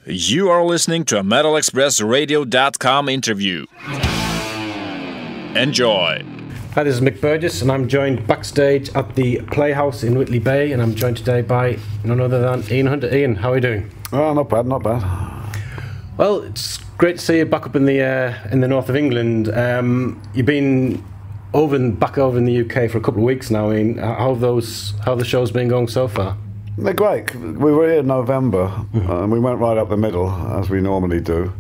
You are listening to a MetalExpressRadio.com interview. Enjoy. Hi, this is Mick Burgess, and I'm joined backstage at the Playhouse in Whitley Bay, and I'm joined today by none other than Ian Hunter. Ian, how are you doing? Oh, not bad, not bad. Well, it's great to see you back up in the north of England. You've been back over in the UK for a couple of weeks now. I mean, how have the shows been going so far? They're great. We were here in November, and we went right up the middle, as we normally do.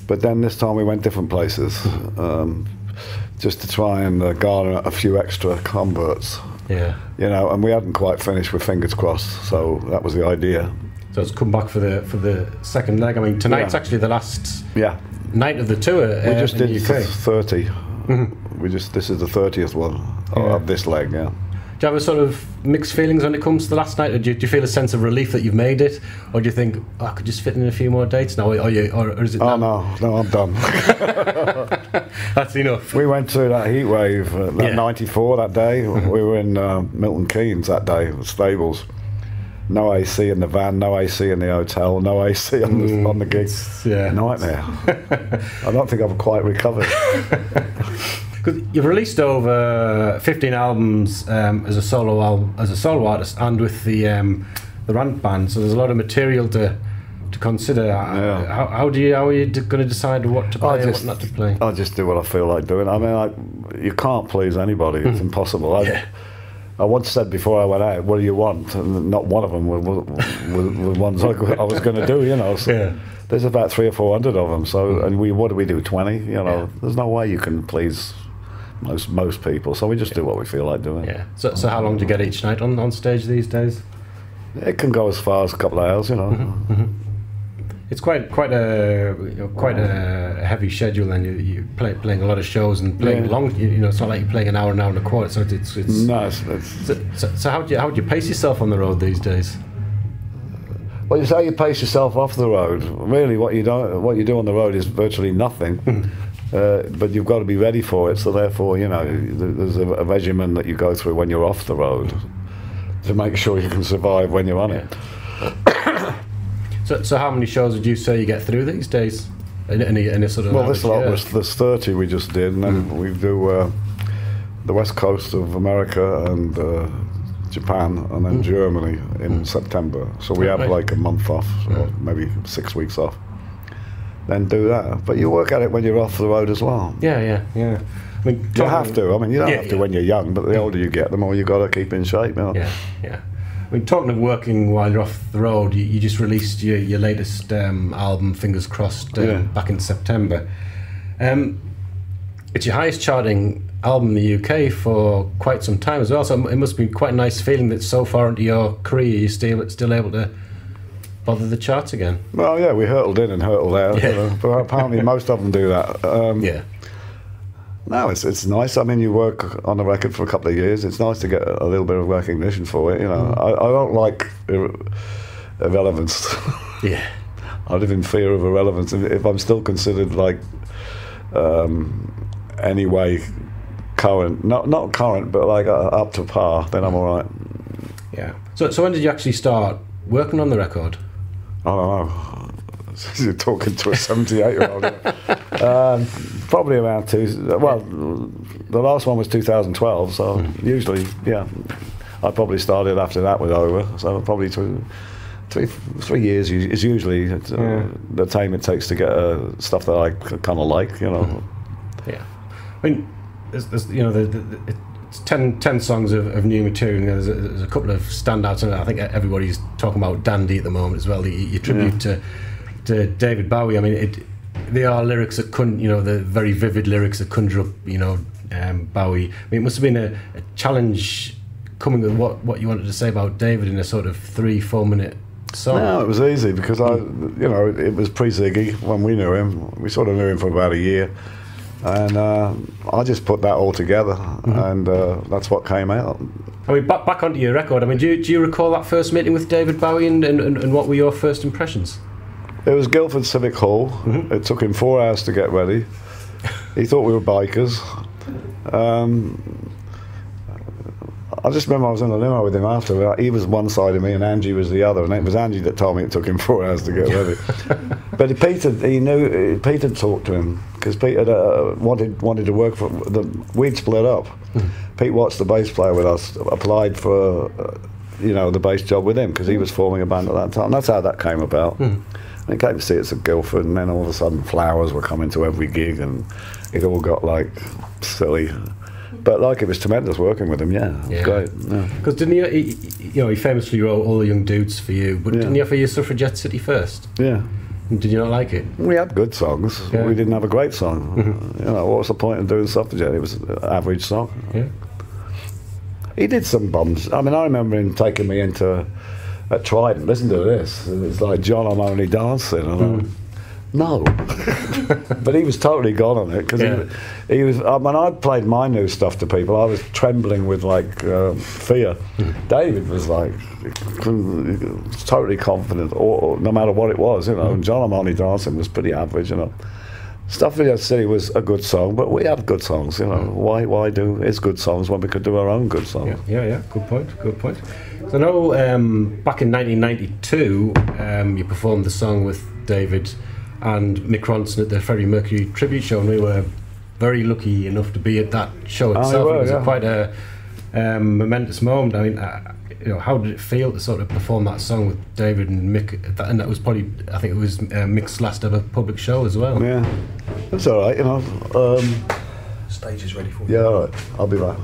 But then this time we went different places, just to try and garner a few extra converts. Yeah. You know, and we hadn't quite finished with Fingers Crossed, so that was the idea. So it's come back for the second leg. I mean, tonight's actually the last night of the tour. We just did in the UK. 30. This is the 30th one of this leg. Yeah. Do you have a sort of mixed feelings when it comes to the last night? Or do you feel a sense of relief that you've made it, or do you think I could just fit in a few more dates now? Or is it? Oh no, I'm done. That's enough. We went through that heat wave, that '94 that day. We were in Milton Keynes that day, the stables. No AC in the van, no AC in the hotel, no AC on the gig. Nightmare. I don't think I've quite recovered. Because you've released over 15 albums as a solo artist, and with the Rant band, so there's a lot of material to consider. Yeah. How are you going to decide what to play and what not to play? I just do what I feel like doing. I mean, you can't please anybody. It's impossible. I once said before I went out, "What do you want?" And not one of them were ones I was going to do. You know. So there's about 300 or 400 of them. So and what do we do? 20. You know. There's no way you can please most people, so we just do what we feel like doing. Yeah. So how long do you get each night on stage these days? It can go as far as a couple of hours, you know. It's quite a heavy schedule, and you playing a lot of shows and playing long. You know, it's not like you're playing an hour and a quarter. So it's no. So how do you pace yourself on the road these days? Well, it's how you pace yourself off the road. Really, what you do on the road is virtually nothing. But you've got to be ready for it, so therefore, you know, there's a regimen that you go through when you're off the road to make sure you can survive when you're on it. So how many shows would you say you get through these days? In a sort of this lot there's 30 we just did, and then we do the west coast of America and Japan, and then Germany in September. So we have like a month off, or maybe 6 weeks off. Then do that, but you work at it when you're off the road as well. Yeah. I mean, you have to. I mean, you don't have to when you're young, but the older you get, the more you got to keep in shape. You know? Yeah. I mean, talking of working while you're off the road, you just released your latest album, Fingers Crossed, back in September. It's your highest charting album in the UK for quite some time as well. So it must be quite a nice feeling that so far into your career you're still able to bother the charts again. Well, yeah, we hurtled in and hurtled out, you know, but apparently most of them do that. No, it's nice. I mean, you work on a record for a couple of years. It's nice to get a little bit of recognition for it. You know, I don't like irrelevance. I live in fear of irrelevance. If I'm still considered like anyway current, not current, but like up to par, then I'm all right. Yeah. So when did you actually start working on the record? I don't know. You're talking to a 78-year-old. Probably around the last one was 2012, so usually, I probably started after that was over, so probably 3 years is usually the time it takes to get stuff that I kind of like, you know. Yeah. I mean, there's you know, it's 10 songs of new material. There's a couple of standouts, and I think everybody's talking about Dandy at the moment as well. You tribute to David Bowie. I mean, they are lyrics that the very vivid lyrics that conjure up, Bowie. I mean, it must have been a challenge coming with what you wanted to say about David in a sort of 3-4 minute song. No, it was easy because it was pre-Ziggy when we knew him. We sort of knew him for about a year. And I just put that all together, and that's what came out. I mean, back onto your record. I mean, do you recall that first meeting with David Bowie, and what were your first impressions? It was Guildford Civic Hall. It took him 4 hours to get ready. He thought we were bikers. I just remember I was in a limo with him after. He was one side of me and Angie was the other, and it was Angie that told me it took him 4 hours to get ready. But Peter talked to him, because Peter wanted to work for we'd split up. Pete Watts, the bass player with us, applied for the bass job with him because he was forming a band at that time. That's how that came about. And he came to see us at Guildford, and then all of a sudden Flowers were coming to every gig, and it all got like silly. But like, it was tremendous working with him. Yeah, it was great. Because didn't he famously wrote All the Young Dudes for you, but didn't he offer you Suffragette City first? Yeah. And did you not like it? We had good songs. Yeah. We didn't have a great song. What was the point of doing Suffragette? It was an average song. Yeah. He did some bombs. I mean, I remember him taking me into at Trident. Listen to this. It's like, John, I'm only dancing. And no. But he was totally gone on it, because he was. When I played my new stuff to people, I was trembling with like fear. David was like totally confident, or no matter what it was, And John, I'm only dancing was pretty average, Suffragette City was a good song, but we had good songs, Why do his good songs when we could do our own good songs? Yeah. Good point. So I know back in 1992, you performed the song with David and Mick Ronson at the Freddie Mercury tribute show, and we were very lucky enough to be at that show itself. It was quite a momentous moment. I mean, how did it feel to sort of perform that song with David and Mick? And that was probably, I think it was Mick's last ever public show as well. Yeah, that's all right. Stage is ready for you. Yeah, all right. I'll be back.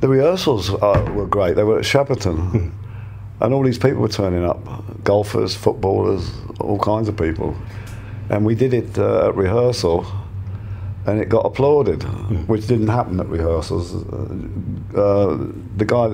The rehearsals were great. They were at Shepperton. And all these people were turning up, golfers, footballers, all kinds of people. And we did it at rehearsal, and it got applauded, which didn't happen at rehearsals. The guy,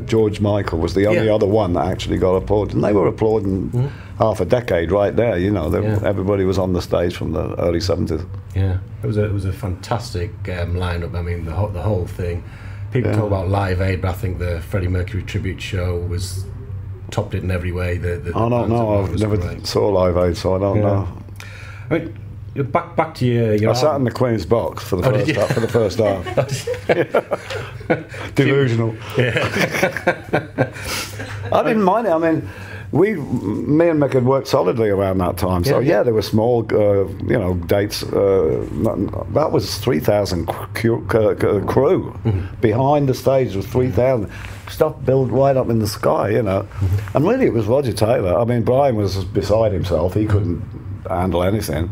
George Michael, was the only other one that actually got applauded. And they were applauding half a decade right there, Everybody was on the stage from the early 70s. Yeah, it was a fantastic lineup. I mean, the whole thing. People talk about Live Aid, but I think the Freddie Mercury tribute show topped it in every way. I don't know. I've never saw Live Aid, so I don't know. I mean, back to your I sat in the Queen's box for the first half. Delusional. Yeah. I didn't mind it. I mean, me and Mick had worked solidly around that time, so there were small, dates. That was 3,000 crew. Behind the stage was 3,000. Stuff built right up in the sky, And really, it was Roger Taylor. I mean, Brian was beside himself. He couldn't handle anything.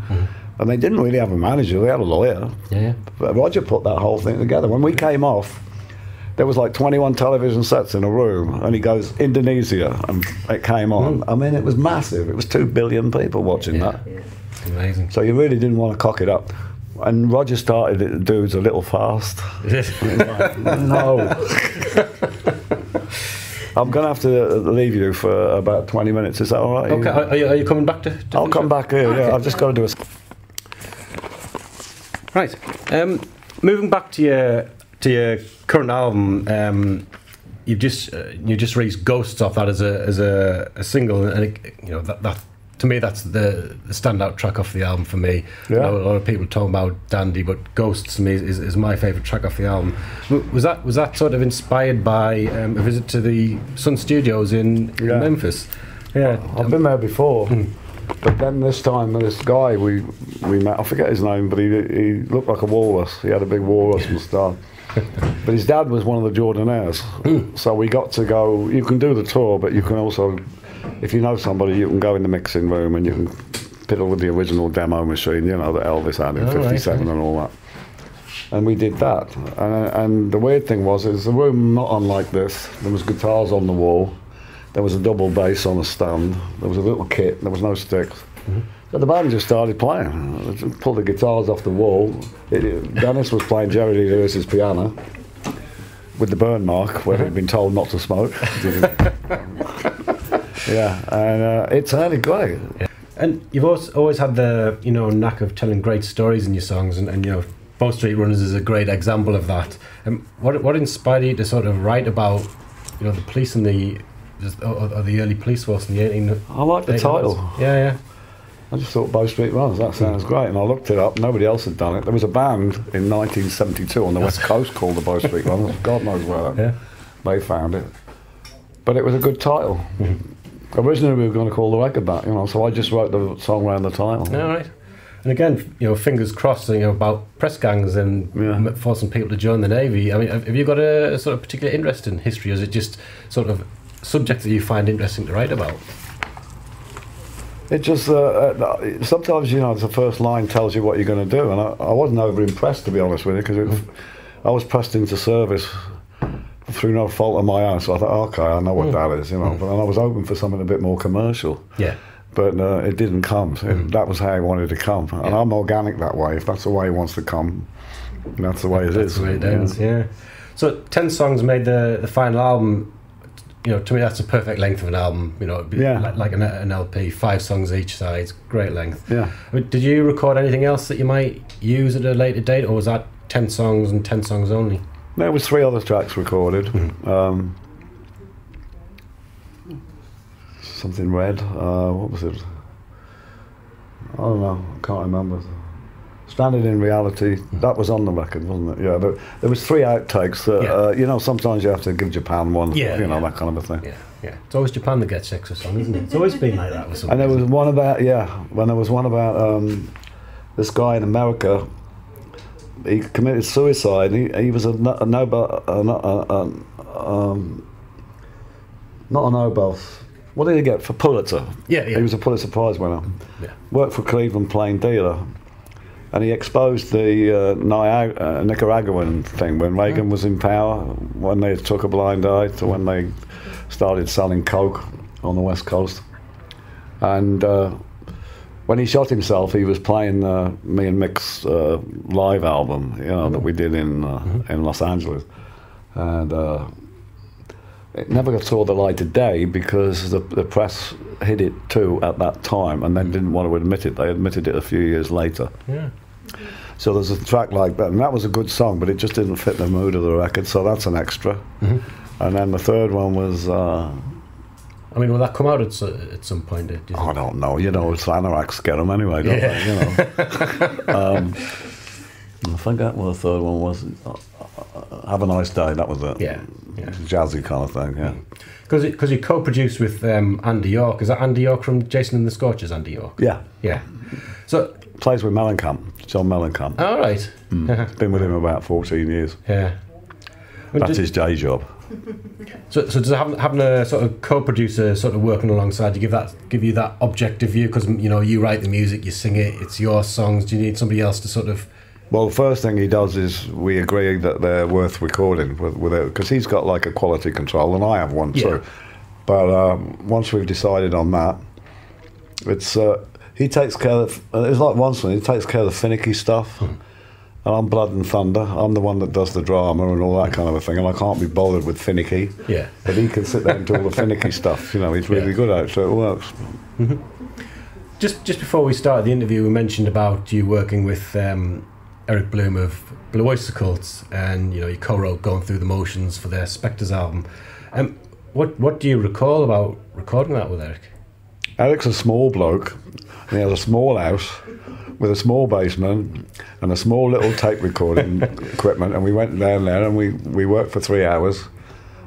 And they didn't really have a manager. They had a lawyer. Yeah. But Roger put that whole thing together. When we came off, there was like 21 television sets in a room, and he goes, Indonesia, and it came on. I mean, it was massive. It was 2 billion people watching that. Yeah. Amazing. So you really didn't want to cock it up. And Roger started it, dudes, a little fast. Like, no. I'm going to have to leave you for about 20 minutes. Is that all right? Okay. Are you coming back to I'll come back here, okay. Yeah. I've just got to do a... Right. Moving back to your current album, you just released Ghosts off that as a single, and that to me that's the standout track off the album for me. Yeah. A lot of people talk about Dandy, but Ghosts to me is my favourite track off the album. Was that sort of inspired by a visit to the Sun Studios in Memphis? Yeah, I've been there before. But then this time, this guy we met, I forget his name, but he looked like a walrus. He had a big walrus moustache. But his dad was one of the Jordanaires. So we got to go, you can do the tour, but you can also, if you know somebody, you can go in the mixing room and you can fiddle with the original demo machine, that Elvis had in 57 and all that. And we did that. And the weird thing was, the room not unlike this. There was guitars on the wall. There was a double bass on a stand. There was a little kit. There was no sticks. So the band just started playing. Just pulled the guitars off the wall. Dennis was playing Jerry Lee Lewis's piano with the burn mark where he'd been told not to smoke. And it sounded great. Yeah. And you've always had the knack of telling great stories in your songs, and Bow Street Runners is a great example of that. What inspired you to sort of write about the police and the early police force in the 1800s? I like the title. Yeah. I just thought Bow Street Runners, that sounds great. And I looked it up, nobody else had done it. There was a band in 1972 on the West Coast called the Bow Street Runners. God knows where they found it. But it was a good title. Originally we were going to call the record that, so I just wrote the song around the title. All right. And again, fingers crossed, about press gangs and forcing people to join the Navy. I mean, have you got a sort of particular interest in history, or is it just sort of subjects that you find interesting to write about? It just, sometimes, the first line tells you what you're going to do, and I wasn't over impressed, to be honest with you, because I was pressed into service through no fault of my own, so I thought, okay, I know what that is, but then I was hoping for something a bit more commercial. Yeah. But it didn't come. That was how he wanted to come. And I'm organic that way. If that's the way he wants to come, that's the way it is. That's the way it is, yeah. So 10 songs made the final album. To me that's the perfect length of an album. It'd be like an LP, 5 songs each side, great length. Yeah. I mean, did you record anything else that you might use at a later date, or was that 10 songs and 10 songs only? There was 3 other tracks recorded. Something Red, what was it? I don't know, I can't remember. Stranded in Reality, that was on the record, wasn't it? Yeah, but there was 3 outtakes that, sometimes you have to give Japan one, that kind of a thing. Yeah. It's always Japan that gets extra song, isn't it? It's always been like that with some And there was one about, when there was one about this guy in America, he committed suicide. He was not a Nobel. What did he get for Pulitzer? Yeah. He was a Pulitzer Prize winner. Yeah. Worked for Cleveland Plain Dealer, and he exposed the Nicaraguan thing when Reagan was in power, when they took a blind eye to when they started selling coke on the West Coast. And when he shot himself, he was playing me and Mick's live album, that we did in Los Angeles, and. It never saw the light of day because the press hid it too at that time and then didn't want to admit it. They admitted it a few years later. Yeah. So there's a track like that, and that was a good song, but it just didn't fit the mood of the record, so that's an extra. And then the third one was... I mean, will that come out at some point? I don't know. It's Anoraks get them anyway, don't they? I forget what the third one was. Have a Nice Day, that was it. Yeah. Jazzy kind of thing, yeah. Because you co-produced with Andy York. Is that Andy York from Jason and the Scorchers, Andy York? Yeah. Yeah. So plays with Mellencamp, John Mellencamp. All right. Been with him about 14 years. Yeah. That's his day job. So does having a sort of co-producer sort of working alongside you give you that objective view? Because you write the music, you sing it, it's your songs. Do you need somebody else to sort of... Well, the first thing he does is we agree that they're worth recording with it, because he's got like a quality control, and I have one too. But once we've decided on that, it's he takes care of. It's like Ronson. He takes care of the finicky stuff, and I'm Blood and Thunder. I'm the one that does the drama and all that kind of a thing, and I can't be bothered with finicky. Yeah. But he can sit there and do all the finicky stuff. He's really good at it, so it works. Just before we started the interview, we mentioned about you working with. Eric Bloom of Blue Oyster Cult, and you co-wrote Going Through the Motions for their Spectres album. What do you recall about recording that with Eric? Eric's a small bloke, and he has a small house with a small basement and a small little tape recording equipment, and we went down there and we worked for 3 hours.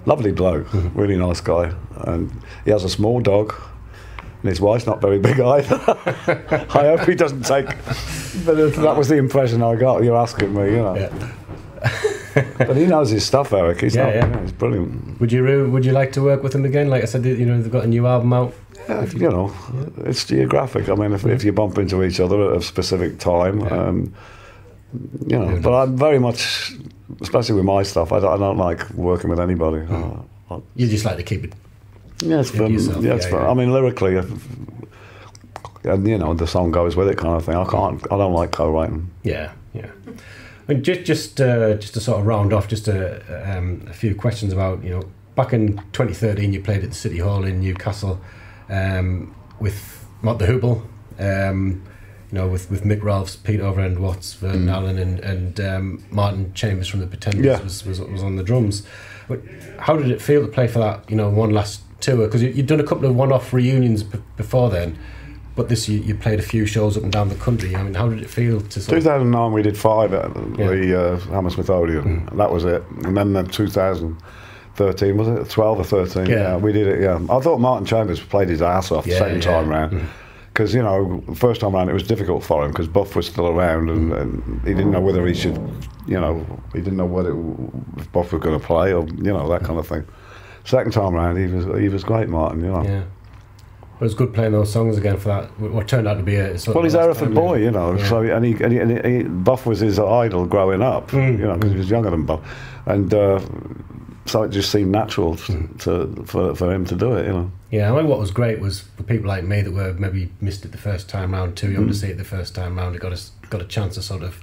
Lovely bloke, really nice guy, and he has a small dog. And his wife's not very big either. I hope he doesn't take... But that was the impression I got. You're asking me, Yeah. But he knows his stuff, Eric. He's brilliant. Would you like to work with him again? Like I said, they've got a new album out. Yeah, it's geographic. I mean, if you bump into each other at a specific time, But I'm very much, especially with my stuff, I don't like working with anybody. You just like to keep it. Yeah, it's fun. Yeah, it's fun. I mean, lyrically, and the song goes with it, kind of thing. I don't like co-writing. Yeah. I mean, just to sort of round off, just a few questions about back in 2013, you played at the City Hall in Newcastle with Mott the Hoople, with Mick Ralphs, Pete Overend, Watts, Vernon Allen, and Martin Chambers from the Pretenders was on the drums. But how did it feel to play for that one last tour? Because you'd done a couple of one-off reunions before then, but this you played a few shows up and down the country. I mean, how did it feel to sort 2009 we did 5 at the Hammersmith Odeon. That was it. And then 2013, was it 12 or 13? Yeah, we did it. Yeah, I thought Martin Chambers played his ass off the second time round. Because, you know, the first time around it was difficult for him because Buff was still around and he didn't know whether he should, you know, he didn't know whether if Buff was going to play or, you know, that kind of thing. Second time around he was great, Martin, you know. Yeah. It was good playing those songs again for that. What turned out to be a sort of he's Hereford boy, you know. Yeah. So and Buff was his idol growing up, you know, because he was younger than Buff, and so it just seemed natural for him to do it, you know. Yeah, I mean, what was great was for people like me that were maybe missed it the first time round, too young to see it the first time round. It got a chance to sort of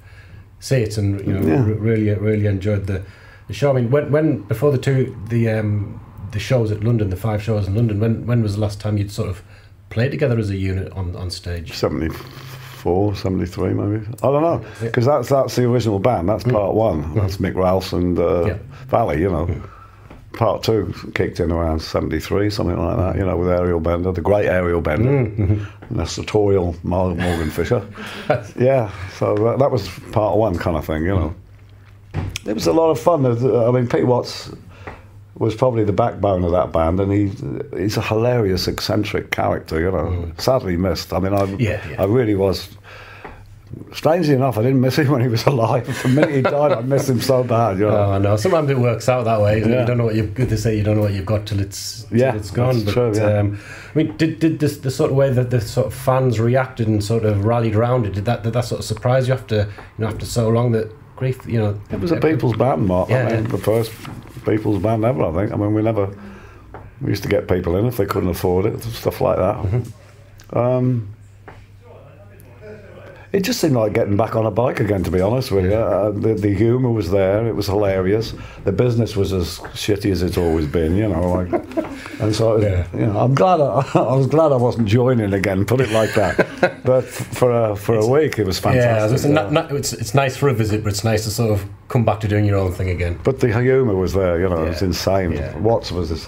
see it, and you know, really enjoyed the show. I mean, when before the shows at London, the 5 shows in London, when was the last time you'd sort of played together as a unit on stage? 74, 73 maybe. I don't know, because that's the original band. That's part 1. That's Mick Ralph and Valley, you know. Part 2 kicked in around 73, something like that, you know, with Ariel Bender, the great Ariel Bender, and the sartorial Morgan Fisher. Yeah, so that was part 1 kind of thing, you know. It was a lot of fun. I mean, Pete Watts was probably the backbone of that band, and he's a hilarious, eccentric character, you know. Sadly missed. I mean, I really was. Strangely enough, I didn't miss him when he was alive. The minute he died, I missed him so bad. You know? Oh, I know. Sometimes it works out that way. You don't know what you've got to say. You don't know what you've got till it's gone. That's true, yeah. I mean, did the sort of way that the sort of fans reacted and sort of rallied around it? Did that sort of surprise you after so long? That grief, you know. It was a people's band, Mott. I mean, the first people's band ever, I think. I mean, we used to get people in if they couldn't afford it, stuff like that. It just seemed like getting back on a bike again, to be honest with you. The humour was there, it was hilarious. The business was as shitty as it's always been, you know. And so, you know, I was glad I wasn't joining again, put it like that. But for a week, it was fantastic. Yeah, it's nice for a visit, but it's nice to sort of come back to doing your own thing again. But the humour was there, you know, it was insane. Yeah. Watts was this.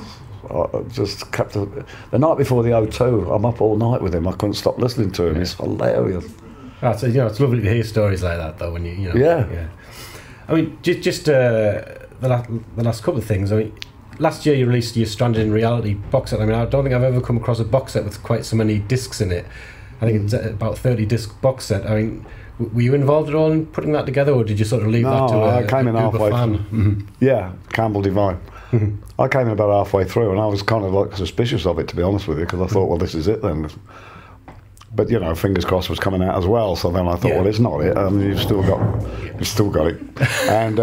Just kept the night before the O2, I'm up all night with him. I couldn't stop listening to him. It's hilarious. So, you know, it's lovely to hear stories like that, though. When you know, yeah. I mean, just the last couple of things. I mean, last year you released your Stranded in Reality box set. I mean, I don't think I've ever come across a box set with quite so many discs in it. I think it's about 30 disc box set. I mean, were you involved at all in putting that together, or did you sort of leave that to I came in halfway. Yeah, Campbell Divine. I came in about halfway through, and I was kind of like suspicious of it, to be honest with you, because I thought, well, this is it then. But you know, fingers crossed was coming out as well. So then I thought, well, it's not it. You've still got it. And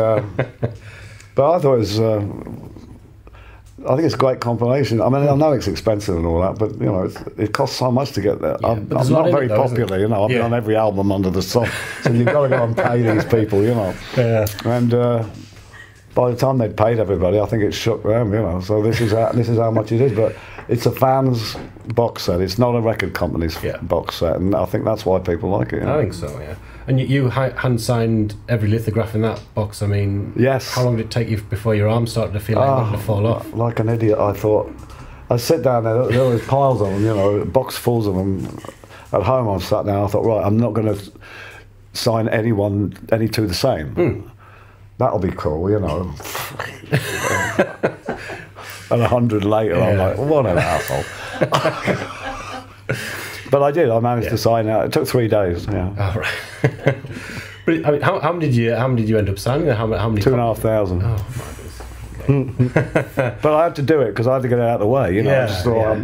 but I thought it was. I think it's a great compilation. I mean, I know it's expensive and all that, but you know, it costs so much to get there. Yeah, I'm not very popular, you know. I've been on every album under the sun, so you've got to go and pay these people, you know. Yeah. And by the time they'd paid everybody, I think it shook them, you know. So this is how much it is, but. It's a fan's box set. It's not a record company's box set, and I think that's why people like it. You know? I think so, yeah. And you hand signed every lithograph in that box. I mean, yes. How long did it take you before your arm started to feel like going to fall off? Like an idiot, I thought. I sit down there was piles of them, you know, box fulls of them. At home, I sat down. I thought, right, I'm not going to sign any two the same. That'll be cool, you know. And 100 later, I'm like, what an asshole. But I did. I managed to sign out. It took 3 days. Yeah. Oh, right. But I mean, how many did you end up signing? How many? 2,500. Oh my goodness. But I had to do it because I had to get it out of the way. You know, I just thought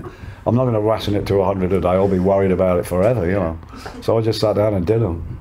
I'm not going to ration it to 100 a day. I'll be worried about it forever. You know. So I just sat down and did them.